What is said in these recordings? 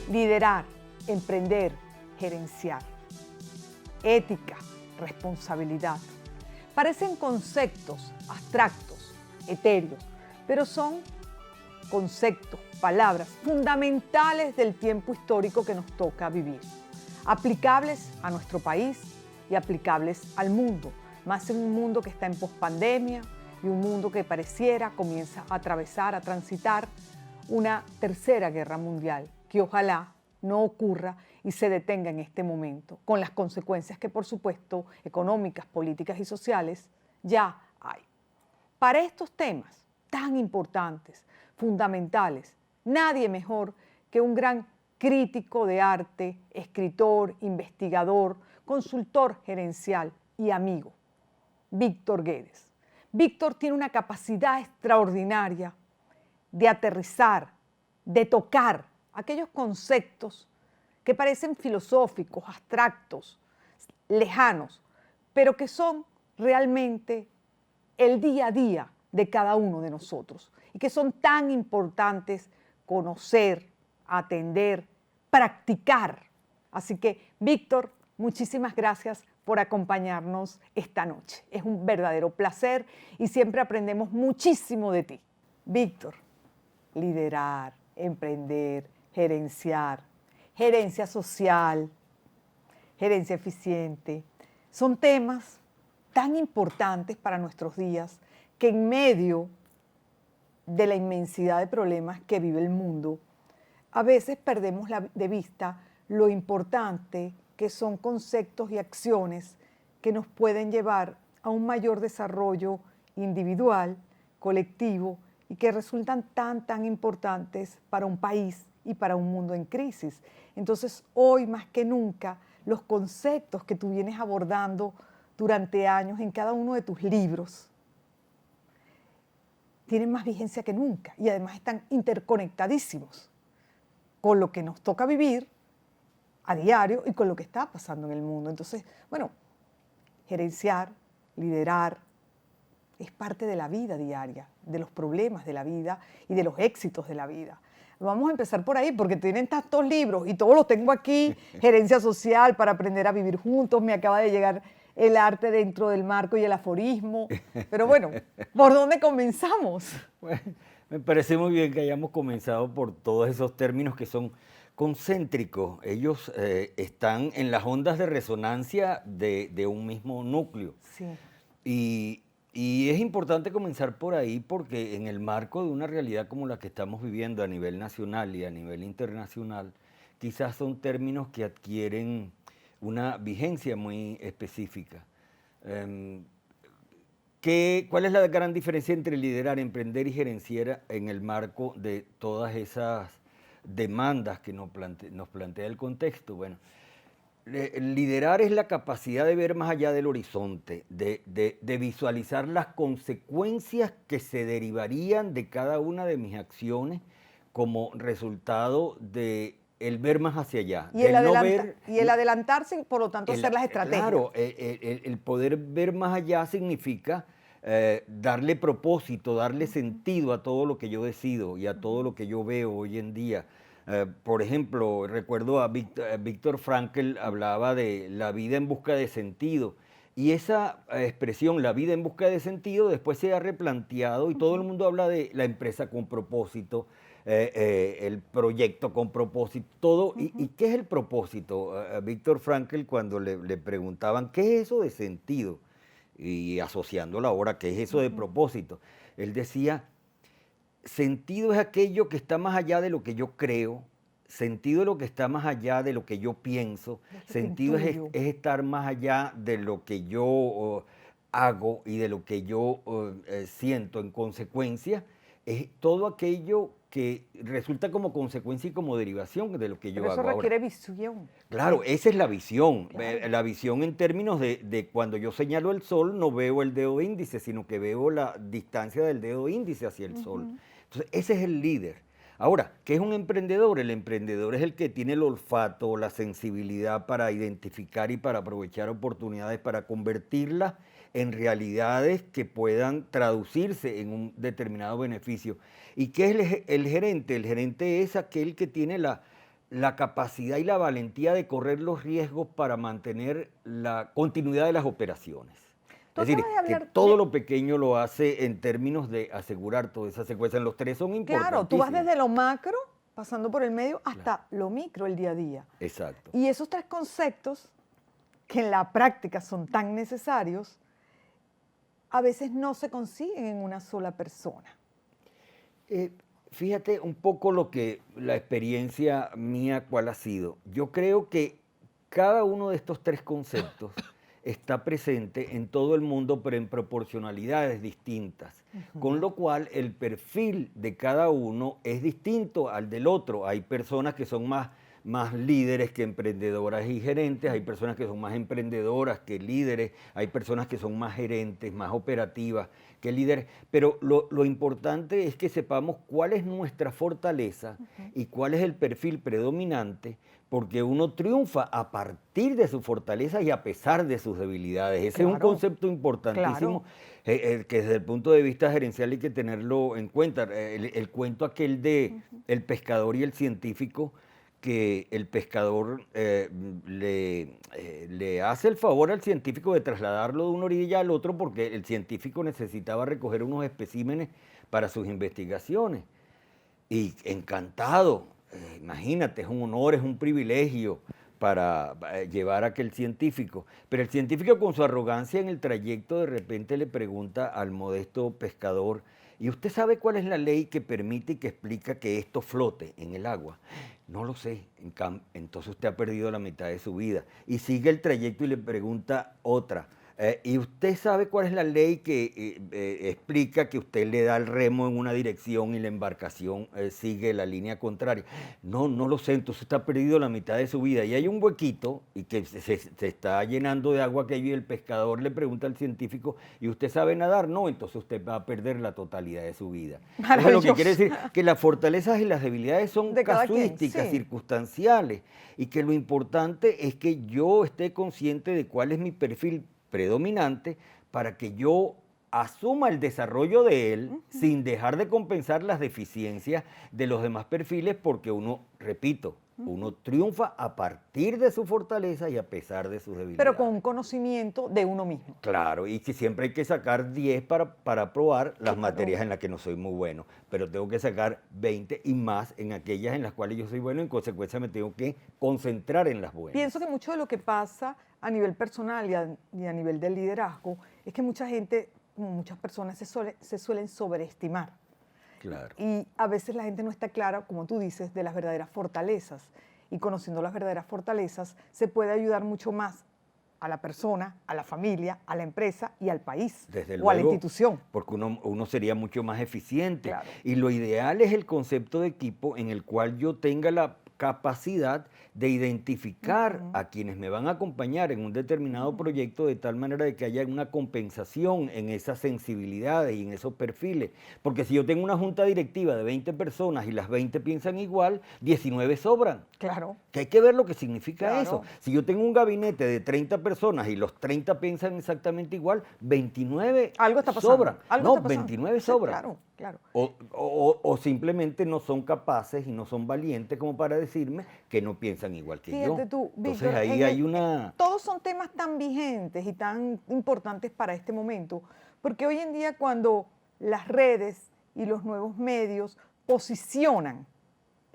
Liderar, emprender, gerenciar. Ética, responsabilidad. Parecen conceptos abstractos, etéreos, pero son conceptos, palabras fundamentales del tiempo histórico que nos toca vivir, aplicables a nuestro país y aplicables al mundo, más en un mundo que está en pospandemia y un mundo que pareciera comienza a atravesar, a transitar una tercera guerra mundial, que ojalá no ocurra y se detenga en este momento, con las consecuencias que, por supuesto, económicas, políticas y sociales, ya hay. Para estos temas tan importantes, fundamentales, nadie mejor que un gran crítico de arte, escritor, investigador, consultor gerencial y amigo, Víctor Guedes. Víctor tiene una capacidad extraordinaria de aterrizar, de tocar aquellos conceptos que parecen filosóficos, abstractos, lejanos, pero que son realmente el día a día de cada uno de nosotros y que son tan importantes conocer, atender, practicar. Así que, Víctor, muchísimas gracias por acompañarnos esta noche. Es un verdadero placer y siempre aprendemos muchísimo de ti. Víctor, liderar, emprender, gerenciar, gerencia social, gerencia eficiente, son temas tan importantes para nuestros días que en medio de la inmensidad de problemas que vive el mundo, a veces perdemos de vista lo importante que son conceptos y acciones que nos pueden llevar a un mayor desarrollo individual, colectivo, y que resultan tan importantes para un país y para un mundo en crisis. Entonces, hoy más que nunca, los conceptos que tú vienes abordando durante años en cada uno de tus libros tienen más vigencia que nunca y además están interconectadísimos con lo que nos toca vivir a diario y con lo que está pasando en el mundo. Entonces, bueno, gerenciar, liderar, es parte de la vida diaria, de los problemas de la vida y de los éxitos de la vida. Vamos a empezar por ahí, porque tienen tantos libros y todos los tengo aquí, Gerencia Social para aprender a vivir juntos, me acaba de llegar El arte dentro del marco y el aforismo, pero bueno, ¿por dónde comenzamos? Bueno, me parece muy bien que hayamos comenzado por todos esos términos que son concéntricos. Ellos están en las ondas de resonancia de un mismo núcleo. Sí. Y es importante comenzar por ahí porque en el marco de una realidad como la que estamos viviendo a nivel nacional y a nivel internacional, quizás son términos que adquieren una vigencia muy específica. ¿Cuál es la gran diferencia entre liderar, emprender y gerenciar en el marco de todas esas demandas que nos plantea el contexto? Bueno, liderar es la capacidad de ver más allá del horizonte, de visualizar las consecuencias que se derivarían de cada una de mis acciones como resultado de el ver más hacia allá. Y el adelantarse, por lo tanto, hacer las estrategias. Claro, el poder ver más allá significa darle propósito, darle sentido a todo lo que yo decido y a todo lo que yo veo hoy en día. Por ejemplo, recuerdo a Viktor Frankl hablaba de la vida en busca de sentido. Y esa expresión, la vida en busca de sentido, después se ha replanteado y todo el mundo habla de la empresa con propósito, el proyecto con propósito, todo. ¿Y qué es el propósito? A Viktor Frankl, cuando le preguntaban, ¿qué es eso de sentido? Y asociándolo ahora, ¿qué es eso de propósito? Él decía, sentido es aquello que está más allá de lo que yo creo, sentido es lo que está más allá de lo que yo pienso, sentido es estar más allá de lo que yo hago y de lo que yo siento. En consecuencia, es todo aquello que resulta como consecuencia y como derivación de lo que yo hago. Pero eso requiere visión. Claro, esa es la visión. Claro. La visión en términos de cuando yo señalo el sol, no veo el dedo índice, sino que veo la distancia del dedo índice hacia el sol. Entonces, ese es el líder. Ahora, ¿qué es un emprendedor? El emprendedor es el que tiene el olfato, la sensibilidad para identificar y para aprovechar oportunidades, para convertirlas en realidades que puedan traducirse en un determinado beneficio. ¿Y qué es el gerente? El gerente es aquel que tiene la la capacidad y la valentía de correr los riesgos para mantener la continuidad de las operaciones. Tú Es decir, acabas de que hablar todo de, lo pequeño lo hace en términos de asegurar toda esa secuencia. Los tres son claro, tú vas importantísimos. desde lo macro, pasando por el medio, Claro. hasta lo micro, el día a día. Exacto. Y esos tres conceptos, que en la práctica son tan necesarios, a veces no se consiguen en una sola persona. Eh, Fíjate un poco lo que la experiencia mía, cuál ha sido. Yo creo que cada uno de estos tres conceptos está presente en todo el mundo, pero en proporcionalidades distintas, con lo cual el perfil de cada uno es distinto al del otro. Hay personas que son más líderes que emprendedoras y gerentes, hay personas que son más emprendedoras que líderes, hay personas que son más gerentes, más operativas que líderes, pero lo importante es que sepamos cuál es nuestra fortaleza y cuál es el perfil predominante, porque uno triunfa a partir de su fortaleza y a pesar de sus debilidades. Ese es un Claro, concepto importantísimo, claro. que desde el punto de vista gerencial hay que tenerlo en cuenta. El cuento aquel de el pescador y el científico, que el pescador le hace el favor al científico de trasladarlo de una orilla al otro porque el científico necesitaba recoger unos especímenes para sus investigaciones. Y encantado, imagínate, es un honor, es un privilegio para llevar a aquel científico. Pero el científico, con su arrogancia en el trayecto, de repente le pregunta al modesto pescador: ¿y usted sabe cuál es la ley que permite y que explica que esto flote en el agua? No lo sé. Entonces usted ha perdido la mitad de su vida. Y sigue el trayecto y le pregunta otra: ¿y usted sabe cuál es la ley que explica que usted le da el remo en una dirección y la embarcación sigue la línea contraria? No, no lo sé. Entonces usted ha perdido la mitad de su vida. Y hay un huequito y que se está llenando de agua aquello, y el pescador le pregunta al científico: ¿y usted sabe nadar? No, entonces usted va a perder la totalidad de su vida. Entonces, lo que quiere decir que las fortalezas y las debilidades son De cada quien, casuísticas, sí. circunstanciales, y que lo importante es que yo esté consciente de cuál es mi perfil predominante para que yo asuma el desarrollo de él sin dejar de compensar las deficiencias de los demás perfiles, porque uno, repito, uno triunfa a partir de su fortaleza y a pesar de sus debilidades. Pero con un conocimiento de uno mismo. Claro, y que siempre hay que sacar 10 para probar las Claro. materias en las que no soy muy bueno, pero tengo que sacar 20 y más en aquellas en las cuales yo soy bueno, en consecuencia me tengo que concentrar en las buenas. Pienso que mucho de lo que pasa a nivel personal y a nivel del liderazgo es que mucha gente, como muchas personas, se suelen sobreestimar. Claro. Y a veces la gente no está clara, como tú dices, de las verdaderas fortalezas. Y conociendo las verdaderas fortalezas, se puede ayudar mucho más a la persona, a la familia, a la empresa y al país. Desde o luego, a la institución. porque uno sería mucho más eficiente. Claro. Y lo ideal es el concepto de equipo en el cual yo tenga la capacidad de identificar a quienes me van a acompañar en un determinado proyecto, de tal manera de que haya una compensación en esas sensibilidades y en esos perfiles. Porque si yo tengo una junta directiva de 20 personas y las 20 piensan igual, 19 sobran. Claro. Que hay que ver lo que significa Claro. eso. Si yo tengo un gabinete de 30 personas y los 30 piensan exactamente igual, 29 Algo está pasando. sobran. Algo No, está pasando. 29 Sí, sobran. claro, claro. O simplemente no son capaces y no son valientes como para decirme que no piensan igual que Fíjate yo. tú, Entonces Víctor, ahí hay una... todos son temas tan vigentes y tan importantes para este momento, porque hoy en día cuando las redes y los nuevos medios posicionan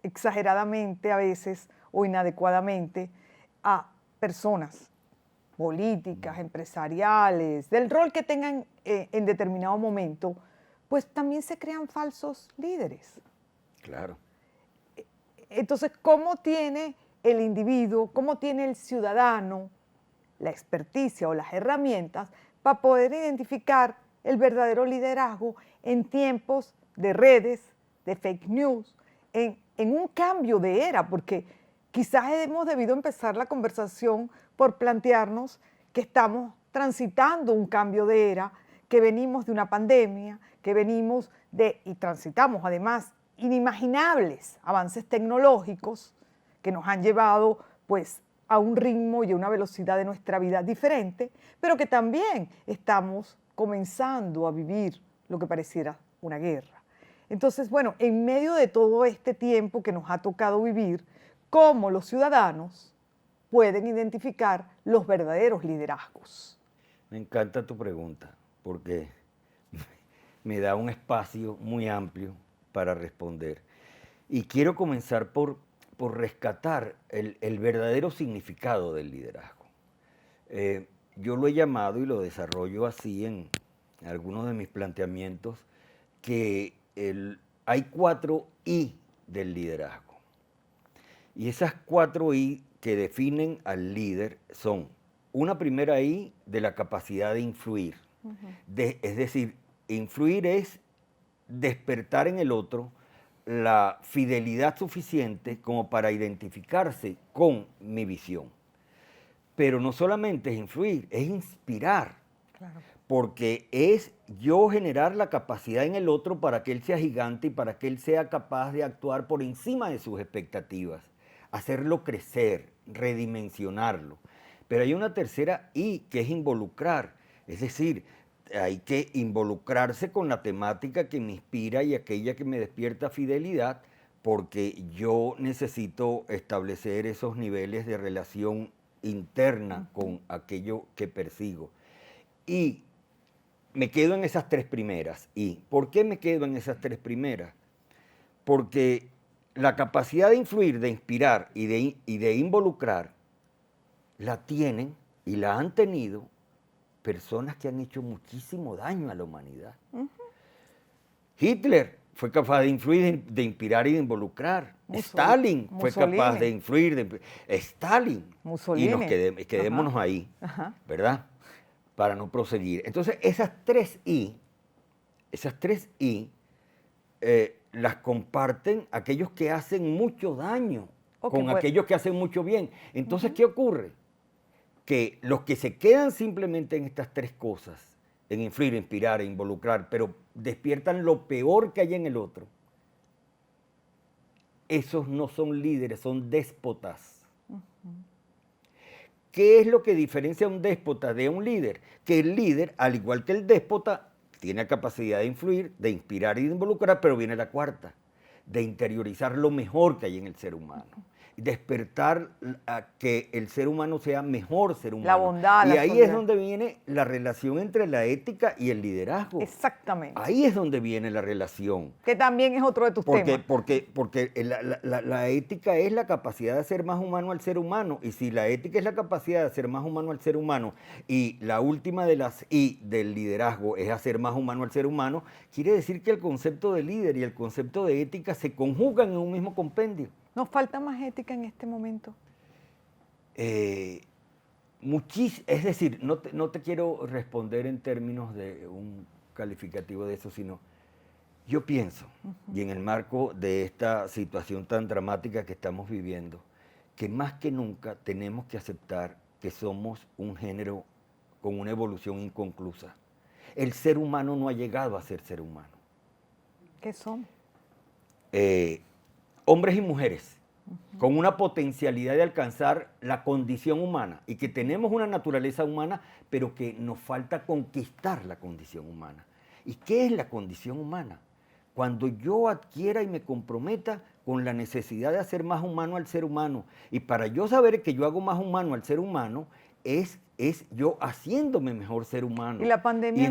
exageradamente a veces o inadecuadamente a personas políticas, empresariales, del rol que tengan en determinado momento, pues también se crean falsos líderes. Claro. Entonces, ¿cómo tiene el individuo, cómo tiene el ciudadano la experticia o las herramientas para poder identificar el verdadero liderazgo en tiempos de redes, de fake news, en un cambio de era? Porque quizás hemos debido empezar la conversación por plantearnos que estamos transitando un cambio de era, que venimos de una pandemia, que venimos y transitamos además inimaginables avances tecnológicos que nos han llevado pues a un ritmo y a una velocidad de nuestra vida diferente, pero que también estamos comenzando a vivir lo que pareciera una guerra. Entonces, bueno, en medio de todo este tiempo que nos ha tocado vivir, cómo los ciudadanos pueden identificar los verdaderos liderazgos. Me encanta tu pregunta porque me da un espacio muy amplio para responder. Y quiero comenzar por rescatar el verdadero significado del liderazgo. Yo lo he llamado y lo desarrollo así en algunos de mis planteamientos, que hay 4 I del liderazgo. Y esas 4 I que definen al líder son una primera I de la capacidad de influir. Es decir, influir es despertar en el otro la fidelidad suficiente como para identificarse con mi visión. Pero no solamente es influir, es inspirar. Claro. Porque es yo generar la capacidad en el otro para que él sea gigante y para que él sea capaz de actuar por encima de sus expectativas, hacerlo crecer, redimensionarlo. Pero hay una tercera I, que es involucrar. Es decir, hay que involucrarse con la temática que me inspira y aquella que me despierta fidelidad, porque yo necesito establecer esos niveles de relación interna con aquello que persigo. Y me quedo en esas 3 primeras. ¿Y por qué me quedo en esas 3 primeras? Porque la capacidad de influir, de inspirar y de involucrar la tienen y la han tenido personas que han hecho muchísimo daño a la humanidad. Hitler fue capaz de influir, de inspirar y de involucrar. Stalin fue capaz de influir, Stalin. Mussolini. Y nos quedémonos ahí, ¿verdad? Para no proseguir. Entonces, esas 3 I las comparten aquellos que hacen mucho daño con aquellos que hacen mucho bien. Entonces, ¿qué ocurre? Que los que se quedan simplemente en estas 3 cosas, en influir, inspirar e involucrar, pero despiertan lo peor que hay en el otro, esos no son líderes, son déspotas. ¿Qué es lo que diferencia a un déspota de un líder? Que el líder, al igual que el déspota, tiene capacidad de influir, de inspirar y de involucrar, pero viene la cuarta, de interiorizar lo mejor que hay en el ser humano. Despertar a que el ser humano sea mejor ser humano. La bondad, y la ahí solidaridad. es donde viene la relación entre la ética y el liderazgo. Exactamente. Ahí es donde viene la relación. Que también es otro de tus temas. Porque la ética es la capacidad de hacer más humano al ser humano. Y si la ética es la capacidad de hacer más humano al ser humano y la última de las I del liderazgo es hacer más humano al ser humano, quiere decir que el concepto de líder y el concepto de ética se conjugan en un mismo compendio. ¿Nos falta más ética en este momento? Es decir, no te quiero responder en términos de un calificativo de eso, sino yo pienso, y en el marco de esta situación tan dramática que estamos viviendo, que más que nunca tenemos que aceptar que somos un género con una evolución inconclusa. El ser humano no ha llegado a ser ser humano. ¿Qué somos? Hombres y mujeres, con una potencialidad de alcanzar la condición humana y que tenemos una naturaleza humana, pero que nos falta conquistar la condición humana. ¿Y qué es la condición humana? Cuando yo adquiera y me comprometa con la necesidad de hacer más humano al ser humano. Y para yo saber que yo hago más humano al ser humano, es yo haciéndome mejor ser humano. Y la pandemia,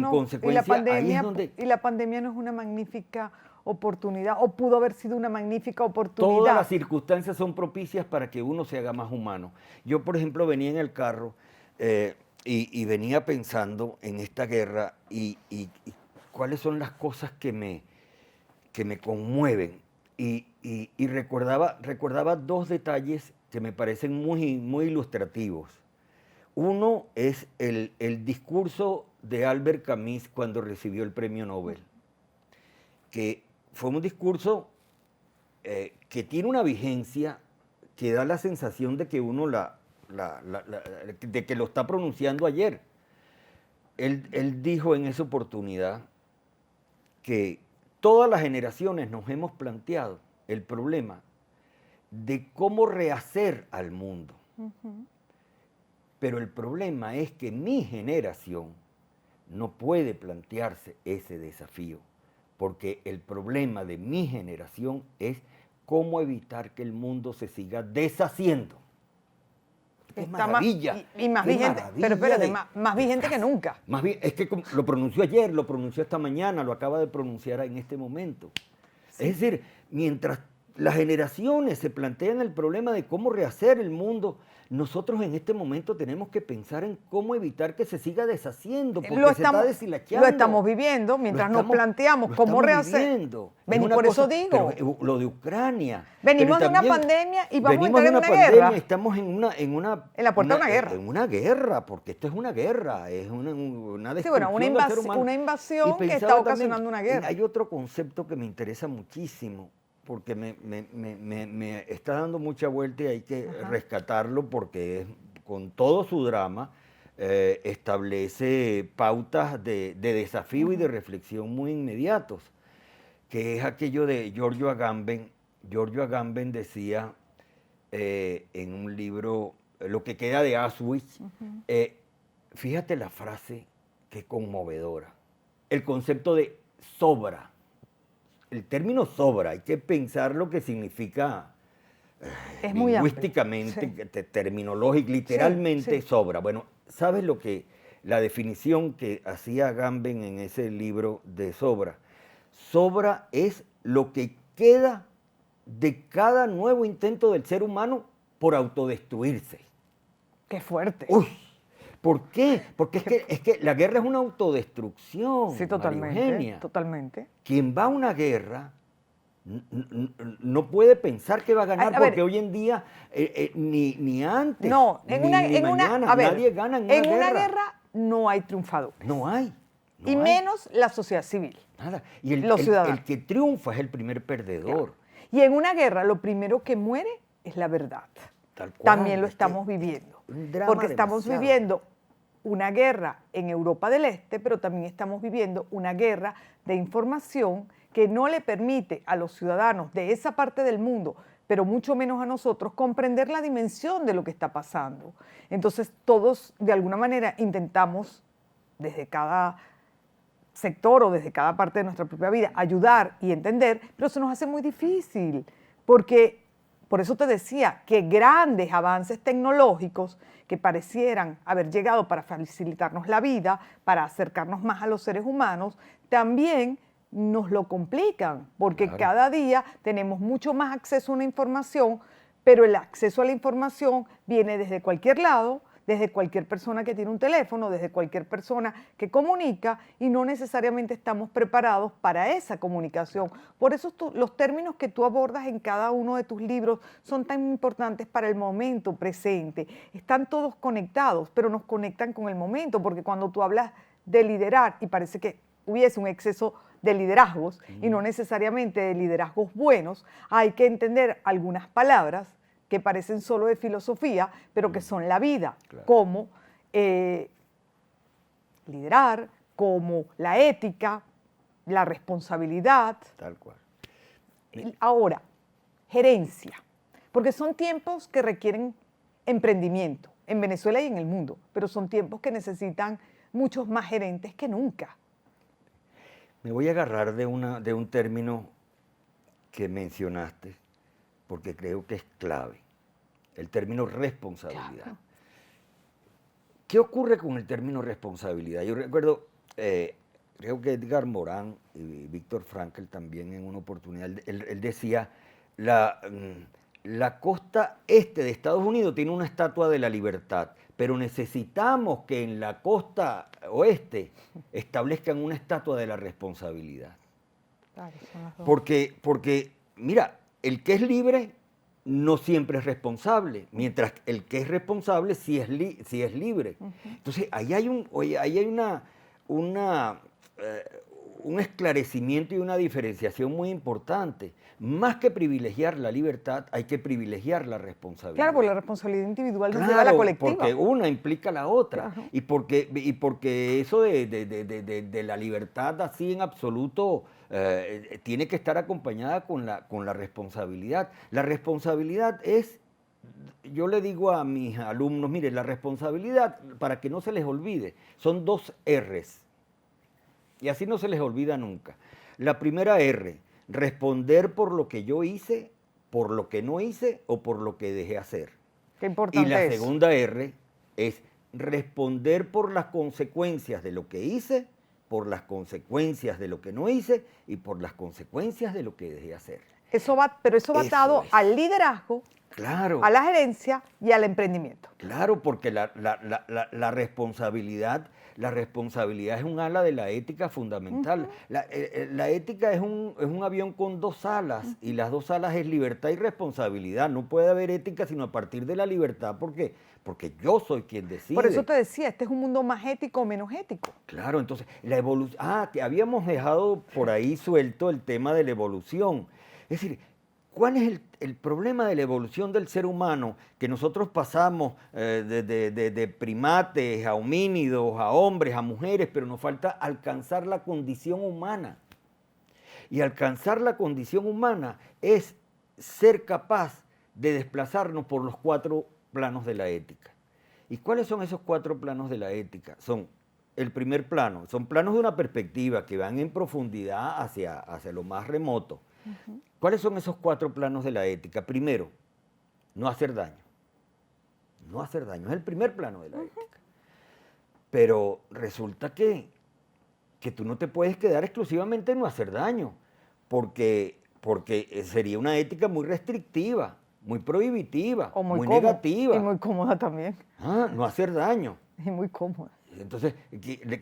y la pandemia no es una magnífica oportunidad, o pudo haber sido una magnífica oportunidad. Todas las circunstancias son propicias para que uno se haga más humano. Yo, por ejemplo, venía en el carro y venía pensando en esta guerra y cuáles son las cosas que me conmueven. Y recordaba 2 detalles que me parecen muy, muy ilustrativos. Uno es el discurso de Albert Camus cuando recibió el premio Nobel, que fue un discurso que tiene una vigencia que da la sensación de que uno de que lo está pronunciando ayer. Él dijo en esa oportunidad que todas las generaciones nos hemos planteado el problema de cómo rehacer al mundo. Pero el problema es que mi generación no puede plantearse ese desafío, porque el problema de mi generación es cómo evitar que el mundo se siga deshaciendo. ¡Qué Está maravilla! y más ¡Qué vigente, maravilla pero espérate, de más vigente que frase! nunca. Más bien, es que lo pronunció ayer, lo pronunció esta mañana, lo acaba de pronunciar en este momento. Sí. Es decir, mientras las generaciones se plantean el problema de cómo rehacer el mundo, nosotros en este momento tenemos que pensar en cómo evitar que se siga deshaciendo, porque se está deshilachando. Lo estamos viviendo mientras nos planteamos cómo rehacer. Viviendo. Por eso digo. Pero lo de Ucrania. Venimos de una pandemia y vamos a entrar en una guerra. Estamos en la puerta de una guerra. En una guerra, porque esto es una guerra, es una destrucción del ser humano. Una invasión que está ocasionando una guerra. Hay otro concepto que me interesa muchísimo, porque me está dando mucha vuelta y hay que rescatarlo porque con todo su drama establece pautas de desafío y de reflexión muy inmediatos, que es aquello de Giorgio Agamben. Giorgio Agamben decía en un libro, Lo que queda de Auschwitz, fíjate la frase que conmovedora, el concepto de sobra. El término sobra, hay que pensar lo que significa es muy lingüísticamente, terminológico, literalmente sobra. Bueno, ¿sabes lo que la definición que hacía Agamben en ese libro de sobra? Sobra es lo que queda de cada nuevo intento del ser humano por autodestruirse. ¡Qué fuerte! ¡Uy! ¿Por qué? Porque es que la guerra es una autodestrucción. Sí, totalmente. María Eugenia. Totalmente. Quien va a una guerra no puede pensar que va a ganar, porque hoy en día ni antes, ni mañana, nadie gana en una guerra. En una guerra no hay triunfadores. No hay. Y menos la sociedad civil. Nada. Y los ciudadanos. El que triunfa es el primer perdedor. Claro. Y en una guerra lo primero que muere es la verdad. Tal cual. También lo estamos viviendo. Porque estamos viviendo una guerra en Europa del Este, pero también estamos viviendo una guerra de información que no le permite a los ciudadanos de esa parte del mundo, pero mucho menos a nosotros, comprender la dimensión de lo que está pasando. Entonces todos, de alguna manera, intentamos, desde cada sector o desde cada parte de nuestra propia vida, ayudar y entender, pero se nos hace muy difícil, porque por eso te decía que grandes avances tecnológicos que parecieran haber llegado para facilitarnos la vida, para acercarnos más a los seres humanos, también nos lo complican, porque cada día tenemos mucho más acceso a una información, pero el acceso a la información viene desde cualquier lado, desde cualquier persona que tiene un teléfono, desde cualquier persona que comunica, y no necesariamente estamos preparados para esa comunicación. Por eso los términos que tú abordas en cada uno de tus libros son tan importantes para el momento presente. Están todos conectados, pero nos conectan con el momento, porque cuando tú hablas de liderar, y parece que hubiese un exceso de liderazgos, y no necesariamente de liderazgos buenos, hay que entender algunas palabras que parecen solo de filosofía, pero que son la vida, como liderar, como la ética, la responsabilidad. Tal cual. Ahora, gerencia, porque son tiempos que requieren emprendimiento en Venezuela y en el mundo, pero son tiempos que necesitan muchos más gerentes que nunca. Me voy a agarrar de un término que mencionaste, porque creo que es clave, el término responsabilidad. Claro. ¿Qué ocurre con el término responsabilidad? Yo recuerdo, creo que Edgar Morin y Víctor Frankl también en una oportunidad, él decía, la costa este de Estados Unidos tiene una estatua de la libertad, pero necesitamos que en la costa oeste establezcan una estatua de la responsabilidad. Claro, porque, mira, el que es libre no siempre es responsable, mientras el que es responsable sí es libre. Entonces, ahí hay un esclarecimiento y una diferenciación muy importante. Más que privilegiar la libertad, hay que privilegiar la responsabilidad. Claro, porque la responsabilidad individual nos lleva a la colectiva. Porque una implica la otra. Claro. Y porque eso de la libertad así en absoluto tiene que estar acompañada con la responsabilidad. La responsabilidad es, yo le digo a mis alumnos, mire, la responsabilidad, para que no se les olvide, son 2 R's. Y así no se les olvida nunca. La primera R, responder por lo que yo hice por lo que no hice o por lo que dejé hacer. Qué Y importante la es. segunda R es responder por las consecuencias de lo que hice, por las consecuencias de lo que no hice y por las consecuencias de lo que dejé hacer. Pero eso va Eso atado es. al liderazgo, Claro. a la gerencia y al emprendimiento. Claro, porque la responsabilidad es un ala de la ética fundamental. La ética es un avión con dos alas y las dos alas es libertad y responsabilidad. No puede haber ética sino a partir de la libertad porque yo soy quien decide. Por eso te decía, este es un mundo más ético o menos ético. Claro, entonces la evolución. Que habíamos dejado por ahí suelto el tema de la evolución. Es decir, ¿cuál es el problema de la evolución del ser humano? Que nosotros pasamos de primates a homínidos, a hombres, a mujeres, pero nos falta alcanzar la condición humana. Y alcanzar la condición humana es ser capaz de desplazarnos por los 4 planos de la ética. ¿Y cuáles son esos 4 planos de la ética? Son el primer plano, son planos de una perspectiva que van en profundidad hacia lo más remoto. ¿Cuáles son esos 4 planos de la ética? Primero, no hacer daño. No hacer daño es el primer plano de la ética. Pero resulta que tú no te puedes quedar exclusivamente en no hacer daño, porque sería una ética muy restrictiva, muy prohibitiva, O muy cómoda, negativa. y muy cómoda también. No hacer daño. Y muy cómoda. Entonces,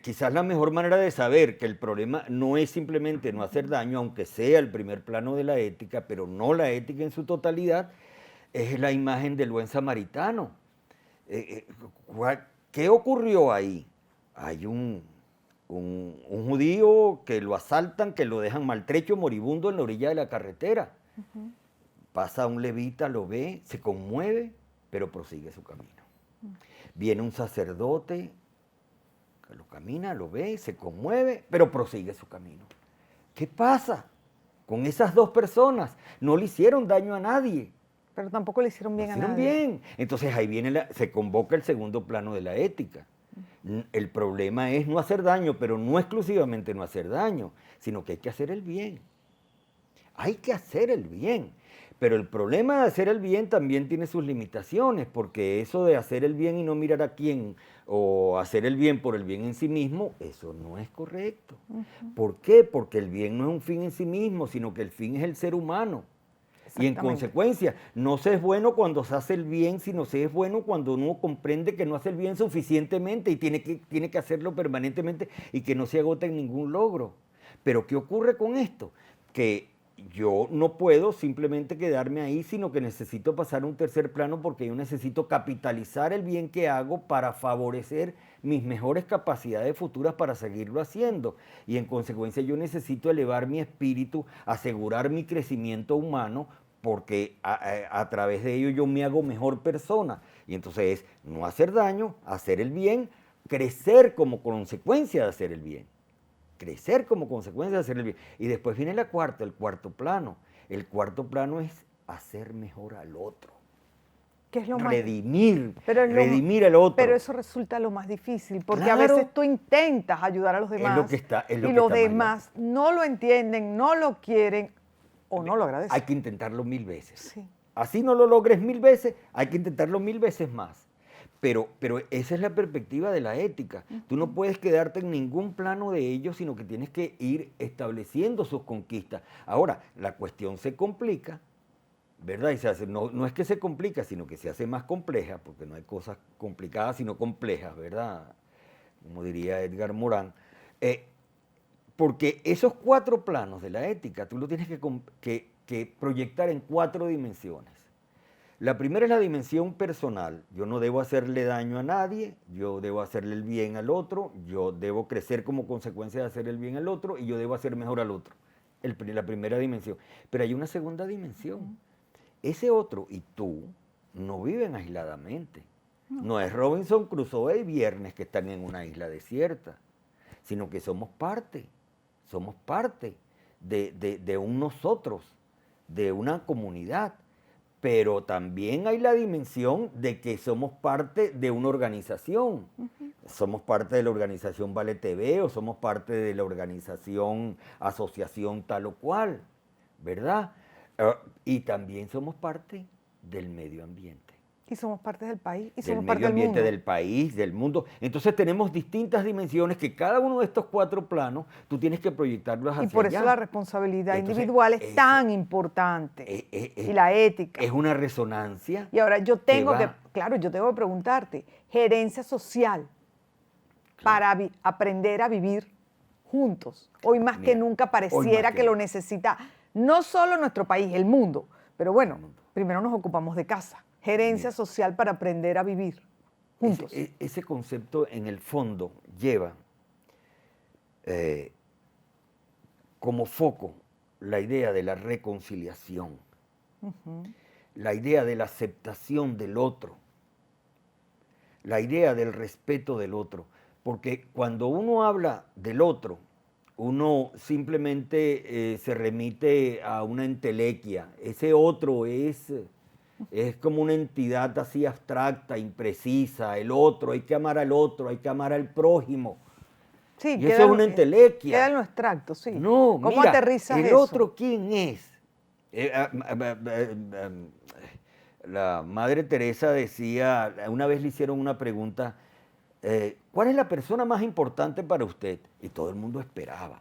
quizás la mejor manera de saber que el problema no es simplemente no hacer daño, aunque sea el primer plano de la ética, pero no la ética en su totalidad, es la imagen del buen samaritano. ¿Qué ocurrió ahí? Hay un judío que lo asaltan, que lo dejan maltrecho, moribundo en la orilla de la carretera. Pasa un levita, lo ve, se conmueve, pero prosigue su camino. Viene un sacerdote, que lo camina, lo ve, se conmueve, pero prosigue su camino. ¿Qué pasa con esas 2 personas? No le hicieron daño a nadie. Pero tampoco le hicieron bien a nadie. Bien. Entonces ahí se convoca el segundo plano de la ética. El problema es no hacer daño, pero no exclusivamente no hacer daño, sino que hay que hacer el bien. Hay que hacer el bien. Pero el problema de hacer el bien también tiene sus limitaciones, porque eso de hacer el bien y no mirar a quién, o hacer el bien por el bien en sí mismo, eso no es correcto. ¿Por qué? Porque el bien no es un fin en sí mismo, sino que el fin es el ser humano. Y en consecuencia, no se es bueno cuando se hace el bien, sino se es bueno cuando uno comprende que no hace el bien suficientemente y tiene que hacerlo permanentemente y que no se agota en ningún logro. Pero ¿qué ocurre con esto? Que yo no puedo simplemente quedarme ahí, sino que necesito pasar a un tercer plano porque yo necesito capitalizar el bien que hago para favorecer mis mejores capacidades futuras para seguirlo haciendo. Y en consecuencia yo necesito elevar mi espíritu, asegurar mi crecimiento humano, porque a través de ello yo me hago mejor persona. Y entonces es no hacer daño, hacer el bien, crecer como consecuencia de hacer el bien. Crecer como consecuencia de hacer el bien. Y después viene el cuarto plano. El cuarto plano es hacer mejor al otro. ¿Qué es lo redimir al otro. Pero eso resulta lo más difícil, porque claro, a veces tú intentas ayudar a los demás y los demás no lo entienden, no lo quieren o no lo agradecen. Hay que intentarlo 1000 veces. Sí. Así no lo logres 1000 veces, hay que intentarlo 1000 veces más. Pero esa es la perspectiva de la ética. Tú no puedes quedarte en ningún plano de ello, sino que tienes que ir estableciendo sus conquistas. Ahora, la cuestión se complica, ¿verdad? Y se hace, no es que se complica, sino que se hace más compleja, porque no hay cosas complicadas, sino complejas, ¿verdad? Como diría Edgar Morán. Porque esos 4 planos de la ética, tú lo tienes que proyectar en 4 dimensiones. La primera es la dimensión personal. Yo no debo hacerle daño a nadie, yo debo hacerle el bien al otro, yo debo crecer como consecuencia de hacer el bien al otro y yo debo hacer mejor al otro. La primera dimensión. Pero hay una segunda dimensión. Ese otro y tú no viven aisladamente. No es Robinson Crusoe y Viernes que están en una isla desierta, sino que somos parte de un nosotros, de una comunidad. Pero también hay la dimensión de que somos parte de una organización. Somos parte de la organización Vale TV o somos parte de la organización Asociación tal o cual, ¿verdad? Y también somos parte del medio ambiente. Y somos parte del país y Del somos parte medio del ambiente, mundo. del país, del mundo. Entonces tenemos distintas dimensiones que cada uno de estos 4 planos tú tienes que proyectarlos Y hacia por eso allá. la responsabilidad Entonces, individual es eso tan importante. Y la ética. es una resonancia. Y ahora yo tengo que, va- claro, yo tengo que preguntarte, gerencia social para aprender a vivir juntos. Hoy más que Mira, nunca hoy más pareciera que que lo nunca. necesita no solo nuestro país, el mundo. Pero bueno, El mundo. primero nos ocupamos de casa. Gerencia Mira. social para aprender a vivir juntos. Ese concepto en el fondo lleva como foco la idea de la reconciliación, la idea de la aceptación del otro, la idea del respeto del otro. Porque cuando uno habla del otro, uno simplemente se remite a una entelequia. Ese otro es como una entidad así abstracta, imprecisa. El otro, hay que amar al otro, hay que amar al prójimo. Sí, Y eso es una entelequia. queda en lo abstracto, sí. No, ¿Cómo mira, aterrizas el eso? otro, ¿quién es? La Madre Teresa decía, una vez le hicieron una pregunta, ¿cuál es la persona más importante para usted? Y todo el mundo esperaba.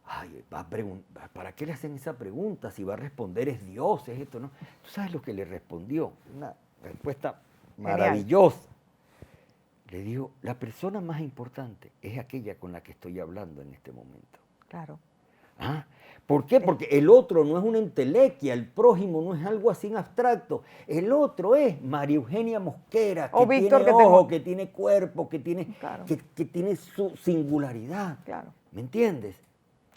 Ay, ¿para qué le hacen esa pregunta? Si va a responder es Dios, es esto, ¿no? ¿Tú sabes lo que le respondió? Una respuesta maravillosa. Le dijo, la persona más importante es aquella con la que estoy hablando en este momento. Claro. ¿Ah? ¿Por qué? Porque el otro no es una entelequia, el prójimo no es algo así en abstracto. El otro es María Eugenia Mosquera, que Víctor, tiene ojo, que tiene cuerpo, que tiene, Claro. que tiene su singularidad. Claro. ¿Me entiendes?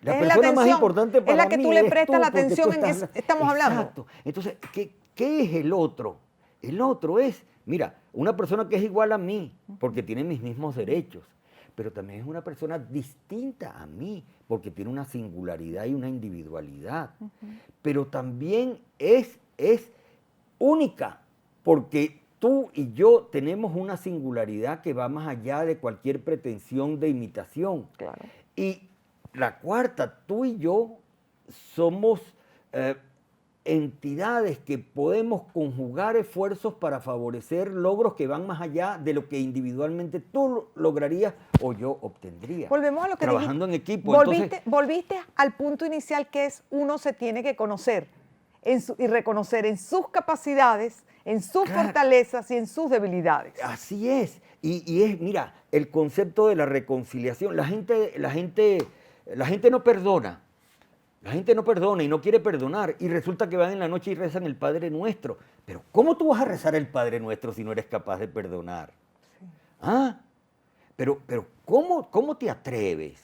La Es persona más atención, importante para es la que mí tú le eres prestas tú, la porque atención tú estamos hablando. Exacto. Entonces, ¿qué es el otro? El otro es, mira, una persona que es igual a mí, porque tiene mis mismos derechos, pero también es una persona distinta a mí, porque tiene una singularidad y una individualidad. Pero también es única, porque tú y yo tenemos una singularidad que va más allá de cualquier pretensión de imitación. Claro. Y la cuarta, tú y yo somos entidades que podemos conjugar esfuerzos para favorecer logros que van más allá de lo que individualmente tú lograrías o yo obtendría. Volvemos a lo que trabajando dijiste. en equipo. Volviste al punto inicial, que es uno se tiene que conocer y reconocer en sus capacidades, en sus fortalezas y en sus debilidades. Así es. Y es, mira, el concepto de la reconciliación. La gente no perdona. La gente no perdona y no quiere perdonar, y resulta que van en la noche y rezan el Padre Nuestro. Pero ¿cómo tú vas a rezar el Padre Nuestro si no eres capaz de perdonar? Sí. ¿Ah? Pero ¿cómo te atreves?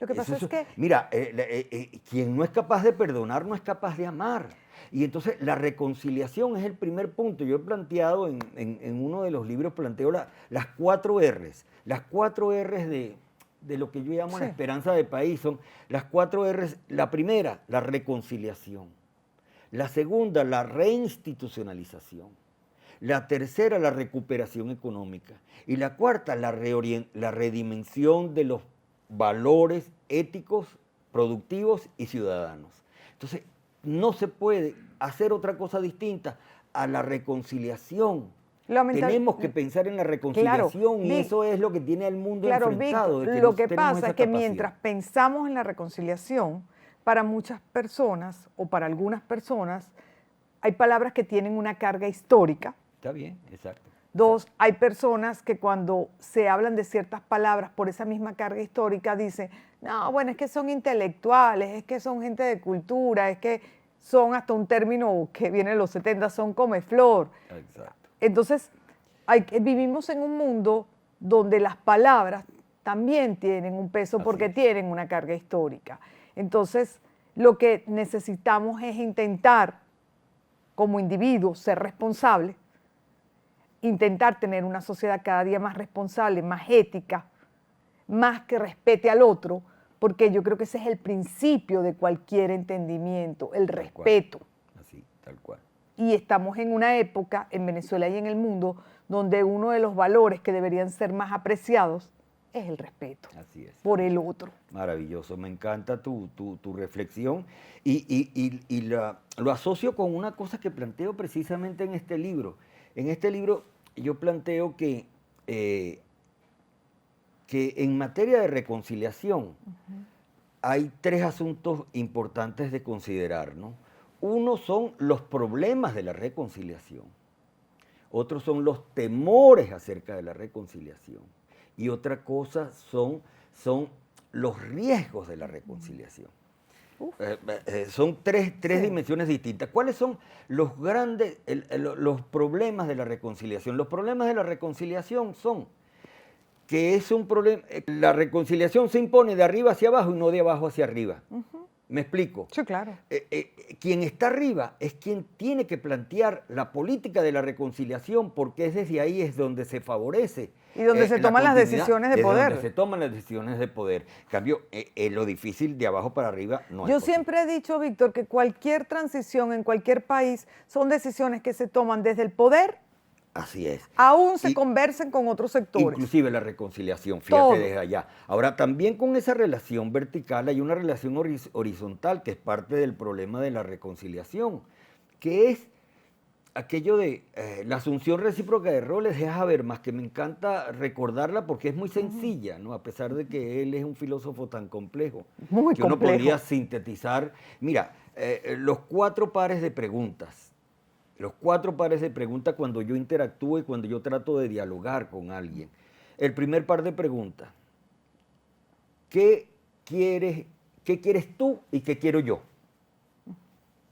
Lo que pasa es que... Mira, quien no es capaz de perdonar no es capaz de amar. Y entonces la reconciliación es el primer punto. Yo he planteado en uno de los libros, planteo las 4 R's. Las 4 R's de lo que yo llamo la esperanza de país son las 4 R's. La primera, la reconciliación. La segunda, la reinstitucionalización. La tercera, la recuperación económica. Y la cuarta, la redimensión de los valores éticos, productivos y ciudadanos. Entonces, no se puede hacer otra cosa distinta a la reconciliación. Tenemos que pensar en la reconciliación, y eso es lo que tiene al mundo enfrentado. Víctor, lo que pasa es que mientras pensamos en la reconciliación, para muchas personas o para algunas personas hay palabras que tienen una carga histórica. Está bien, exacto. 2, hay personas que cuando se hablan de ciertas palabras por esa misma carga histórica dicen, no, bueno, es que son intelectuales, es que son gente de cultura, es que son hasta un término que viene de los 70, son comeflor. Exacto. Entonces, vivimos en un mundo donde las palabras también tienen un peso porque tienen una carga histórica. Entonces, lo que necesitamos es intentar, como individuos, ser responsables, intentar tener una sociedad cada día más responsable, más ética, más que respete al otro, porque yo creo que ese es el principio de cualquier entendimiento, el respeto. Así, tal cual. Y estamos en una época, en Venezuela y en el mundo, donde uno de los valores que deberían ser más apreciados es el respeto Así es. por el otro. Maravilloso, me encanta tu reflexión y lo asocio con una cosa que planteo precisamente en este libro. En este libro yo planteo que en materia de reconciliación hay tres asuntos importantes de considerar, ¿no? Uno son los problemas de la reconciliación, otros son los temores acerca de la reconciliación y otra cosa son los riesgos de la reconciliación. Son tres Sí. dimensiones distintas. ¿Cuáles son los los problemas de la reconciliación? Los problemas de la reconciliación son que es un problema, la reconciliación se impone de arriba hacia abajo y no de abajo hacia arriba. ¿Me explico? Sí, claro. Quien está arriba es quien tiene que plantear la política de la reconciliación porque es desde ahí es donde se favorece. Y donde se la toman las continuidad, decisiones de desde poder. donde se toman las decisiones de poder. En cambio, lo difícil de abajo para arriba no es Yo posible. siempre he dicho, Víctor, que cualquier transición en cualquier país son decisiones que se toman desde el poder, Así es. aún se Y- conversen con otros sectores. Inclusive la reconciliación, fíjate Todo. desde allá. Ahora, también con esa relación vertical hay una relación horizontal que es parte del problema de la reconciliación, que es aquello de la asunción recíproca de roles es Habermas, que me encanta recordarla porque es muy sencilla, ¿no? A pesar de que él es un filósofo tan complejo, Muy que uno complejo. podría sintetizar. Mira, los cuatro pares de preguntas. Los cuatro pares de preguntas cuando yo interactúo y cuando yo trato de dialogar con alguien. El primer par de preguntas. ¿Qué quieres tú y qué quiero yo?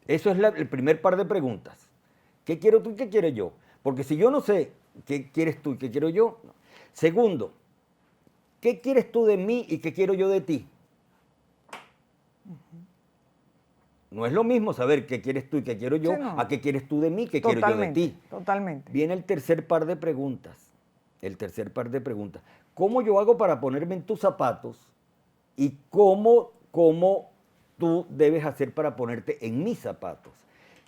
Eso es el primer par de preguntas. ¿Qué quiero tú y qué quiero yo? Porque si yo no sé qué quieres tú y qué quiero yo. No. Segundo, ¿qué quieres tú de mí y qué quiero yo de ti? No es lo mismo saber qué quieres tú y qué quiero yo Sí, no. a qué quieres tú de mí y qué quiero yo de Totalmente, ti. totalmente. Viene el tercer par de preguntas. El tercer par de preguntas. ¿Cómo yo hago para ponerme en tus zapatos? ¿Y cómo tú debes hacer para ponerte en mis zapatos?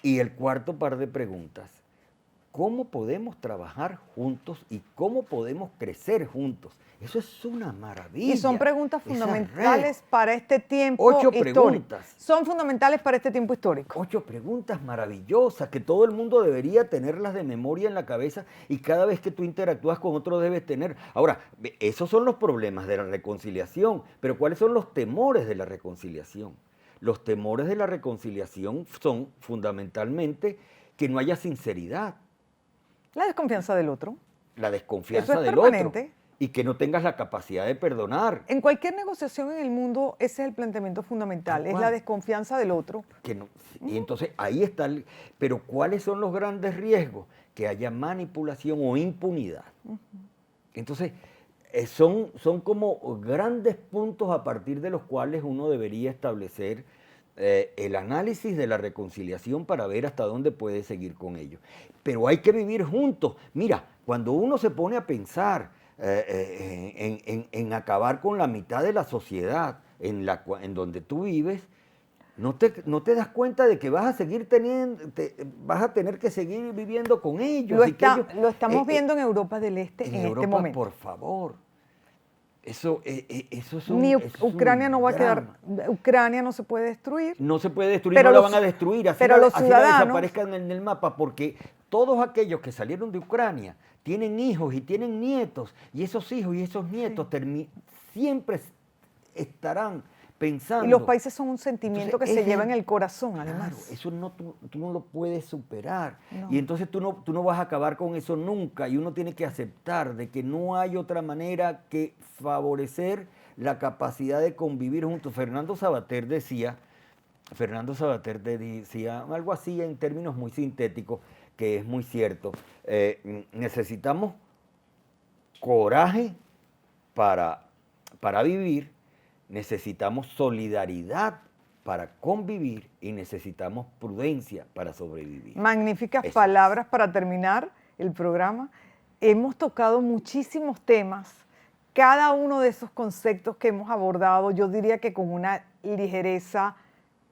Y el cuarto par de preguntas. ¿Cómo podemos trabajar juntos y cómo podemos crecer juntos? Eso es una maravilla. Y son preguntas Esa fundamentales red. para este tiempo 8 histórico. preguntas. Son fundamentales para este tiempo histórico. 8 preguntas maravillosas que todo el mundo debería tenerlas de memoria en la cabeza y cada vez que tú interactúas con otro debes tener. Ahora, esos son los problemas de la reconciliación, pero ¿cuáles son los temores de la reconciliación? Los temores de la reconciliación son fundamentalmente que no haya sinceridad, La desconfianza del otro. la desconfianza Eso es del permanente. otro y que no tengas la capacidad de perdonar. En cualquier negociación en el mundo, ese es el planteamiento fundamental, Tal es cual. la desconfianza del otro. Que no, y entonces ahí está. Pero ¿cuáles son los grandes riesgos? Que haya manipulación o impunidad. Entonces, son como grandes puntos a partir de los cuales uno debería establecer el análisis de la reconciliación para ver hasta dónde puede seguir con ello. Pero hay que vivir juntos. Mira, cuando uno se pone a pensar en acabar con la mitad de la sociedad en donde tú vives, no te das cuenta de que vas a seguir vas a tener que seguir viviendo con ellos. Lo estamos viendo en Europa del Este en Europa, este momento. por favor. Eso es Ni es un Ucrania no va a drama. quedar, Ucrania no se puede destruir. No se puede destruir, Pero no la los- van a destruir, pero los así ciudadanos- la desaparezcan en el mapa, porque todos aquellos que salieron de Ucrania tienen hijos y tienen nietos, y esos hijos y esos nietos siempre estarán pensando. Y los países son un sentimiento Entonces, que se lleva en el corazón, Claro, además. eso tú no lo puedes superar. No. Y entonces tú no vas a acabar con eso nunca. Y uno tiene que aceptar de que no hay otra manera que favorecer la capacidad de convivir juntos. Fernando Savater decía algo así en términos muy sintéticos, que es muy cierto. Necesitamos coraje para vivir, necesitamos solidaridad para convivir y necesitamos prudencia para sobrevivir. Magníficas Eso palabras para terminar el programa. Hemos tocado muchísimos temas. Cada uno de esos conceptos que hemos abordado, yo diría que con una ligereza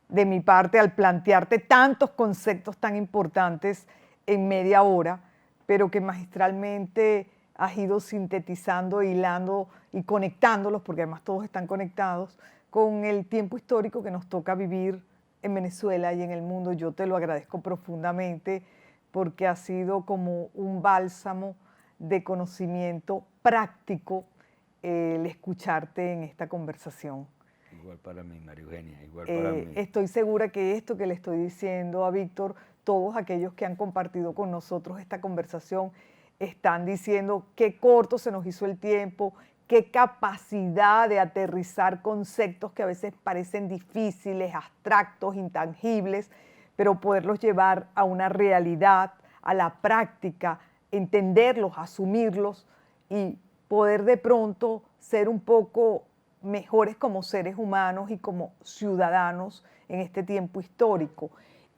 de mi parte al plantearte tantos conceptos tan importantes en media hora, pero que magistralmente has ido sintetizando, hilando y conectándolos, porque además todos están conectados, con el tiempo histórico que nos toca vivir en Venezuela y en el mundo. Yo te lo agradezco profundamente porque ha sido como un bálsamo de conocimiento práctico el escucharte en esta conversación. Igual para mí, María Eugenia, igual para mí. Estoy segura que esto que le estoy diciendo a Víctor, todos aquellos que han compartido con nosotros esta conversación, están diciendo qué corto se nos hizo el tiempo, qué capacidad de aterrizar conceptos que a veces parecen difíciles, abstractos, intangibles, pero poderlos llevar a una realidad, a la práctica, entenderlos, asumirlos y poder de pronto ser un poco mejores como seres humanos y como ciudadanos en este tiempo histórico.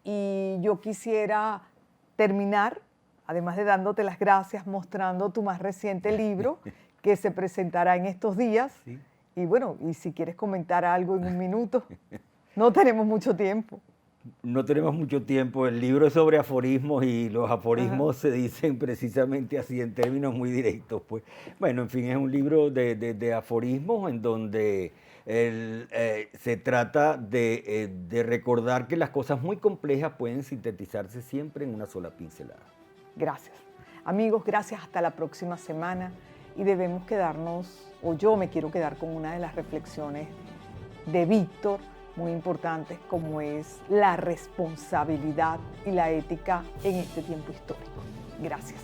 Y yo quisiera terminar, además de dándote las gracias, mostrando tu más reciente libro, que se presentará en estos días. Sí. Y bueno, y si quieres comentar algo en un minuto, no tenemos mucho tiempo. No tenemos mucho tiempo. El libro es sobre aforismos y los aforismos se dicen precisamente así, en términos muy directos. Pues. Bueno, en fin, es un libro de aforismos en donde se trata de recordar que las cosas muy complejas pueden sintetizarse siempre en una sola pincelada. Gracias. Amigos, gracias. Hasta la próxima semana. Y debemos quedarnos, o yo me quiero quedar con una de las reflexiones de Víctor, muy importantes, como es la responsabilidad y la ética en este tiempo histórico. Gracias.